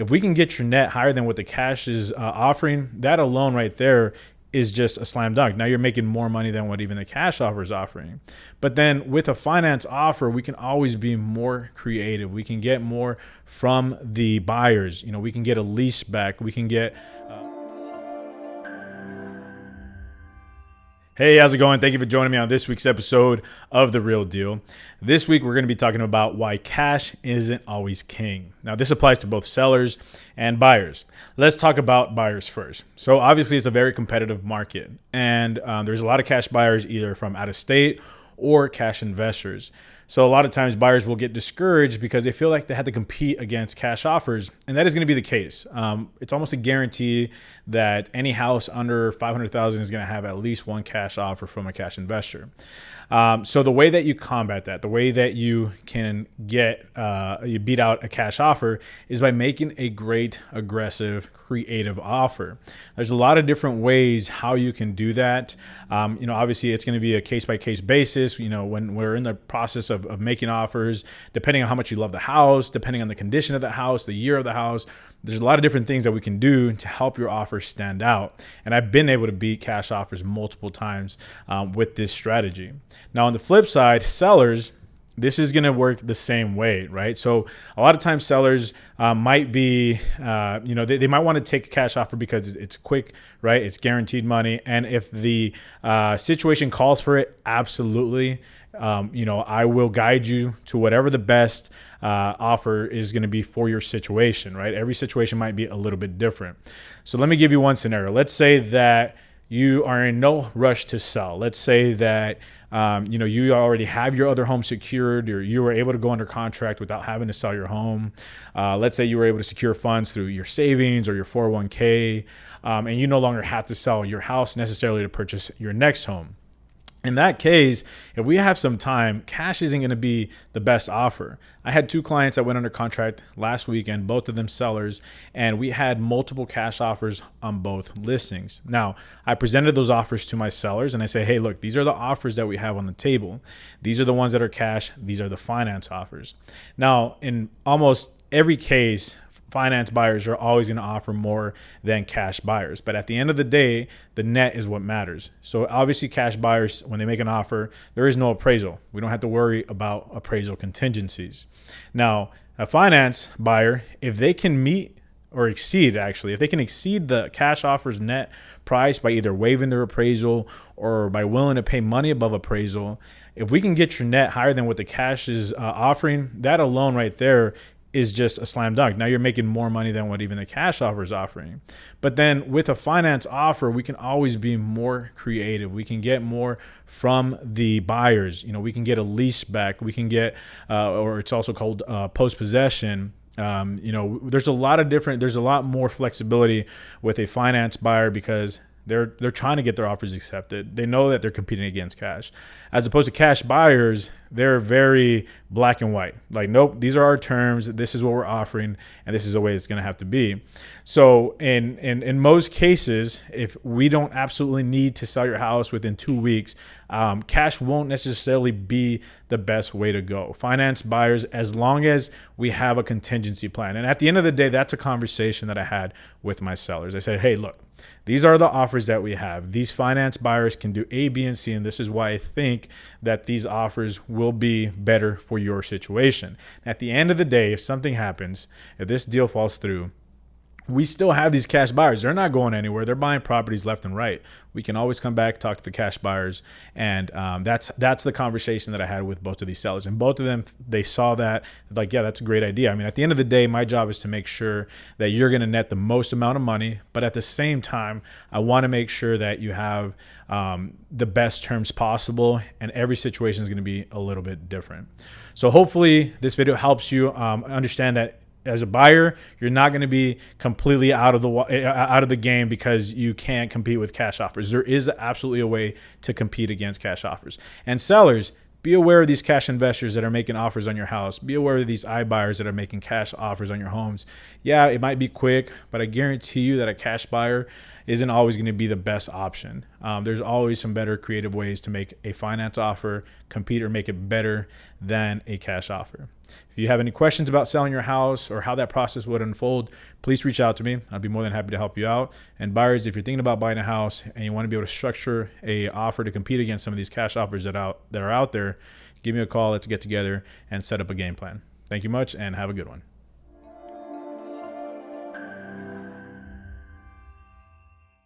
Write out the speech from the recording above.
if we can get your net higher than what the cash is offering, that alone right there is just a slam dunk. Now you're making more money than what even the cash offer is offering. But then with a finance offer, we can always be more creative. We can get more from the buyers. We can get a lease back. We can get Hey, how's it going? Thank you for joining me on this week's episode of The Real Deal. This week, we're going to be talking about why cash isn't always king. Now, this applies to both sellers and buyers. Let's talk about buyers first. So obviously, it's a very competitive market, and there's a lot of cash buyers either from out of state or cash investors. So a lot of times buyers will get discouraged because they feel like they had to compete against cash offers. And that is going to be the case. It's almost a guarantee that any house under $500,000 is going to have at least one cash offer from a cash investor. So the way that you combat that, the way that you can you beat out a cash offer is by making a great, aggressive, creative offer. There's a lot of different ways how you can do that. Obviously it's going to be a case-by-case basis. When we're in the process of making offers, depending on how much you love the house, depending on the condition of the house, the year of the house, there's a lot of different things that we can do to help your offer stand out. And I've been able to beat cash offers multiple times with this strategy. Now, on the flip side, sellers, this is going to work the same way, right? So a lot of times sellers might be, they might want to take a cash offer because it's quick, right? It's guaranteed money. And if the situation calls for it, absolutely. I will guide you to whatever the best offer is going to be for your situation, right? Every situation might be a little bit different. So let me give you one scenario. Let's say that you are in no rush to sell. Let's say that you already have your other home secured, or you were able to go under contract without having to sell your home. Let's say you were able to secure funds through your savings or your 401k, and you no longer have to sell your house necessarily to purchase your next home. In that case, if we have some time, cash isn't going to be the best offer. I had 2 clients that went under contract last weekend, both of them sellers, and we had multiple cash offers on both listings. Now, I presented those offers to my sellers and I say, hey, look, these are the offers that we have on the table. These are the ones that are cash. These are the finance offers. Now, in almost every case, finance buyers are always going to offer more than cash buyers. But at the end of the day, the net is what matters. So obviously cash buyers, when they make an offer, there is no appraisal. We don't have to worry about appraisal contingencies. Now, a finance buyer, if they can meet or exceed, if they can exceed the cash offer's net price by either waiving their appraisal or by willing to pay money above appraisal, if we can get your net higher than what the cash is offering, that alone right there is just a slam dunk. Now you're making more money than what even the cash offer is offering. But then with a finance offer, we can always be more creative. We can get more from the buyers. We can get a lease back. We can get, or it's also called post-possession. There's a lot more flexibility with a finance buyer because they're trying to get their offers accepted. They know that they're competing against cash. As opposed to cash buyers, they're very black and white. Like, nope, these are our terms. This is what we're offering, and this is the way it's going to have to be. So in most cases, if we don't absolutely need to sell your house within 2 weeks, cash won't necessarily be the best way to go. Finance buyers, as long as we have a contingency plan. And at the end of the day, that's a conversation that I had with my sellers. I said, hey, look, these are the offers that we have. These finance buyers can do A, B, and C, and this is why I think that these offers will be better for your situation. At the end of the day, if something happens, if this deal falls through, we still have these cash buyers. They're not going anywhere. They're buying properties left and right. We can always come back, talk to the cash buyers. And that's the conversation that I had with both of these sellers. And both of them, they saw that, like, yeah, that's a great idea. I mean, at the end of the day, my job is to make sure that you're going to net the most amount of money. But at the same time, I want to make sure that you have the best terms possible. And every situation is going to be a little bit different. So hopefully this video helps you understand that as a buyer, you're not going to be completely out of the game because you can't compete with cash offers. There is absolutely a way to compete against cash offers. And sellers, be aware of these cash investors that are making offers on your house. Be aware of these iBuyers that are making cash offers on your homes. Yeah, it might be quick, but I guarantee you that a cash buyer isn't always going to be the best option. There's always some better creative ways to make a finance offer compete or make it better than a cash offer. If you have any questions about selling your house or how that process would unfold, please reach out to me. I'd be more than happy to help you out. And buyers, if you're thinking about buying a house and you want to be able to structure a offer to compete against some of these cash offers that are out there, give me a call. Let's get together and set up a game plan. Thank you much and have a good one.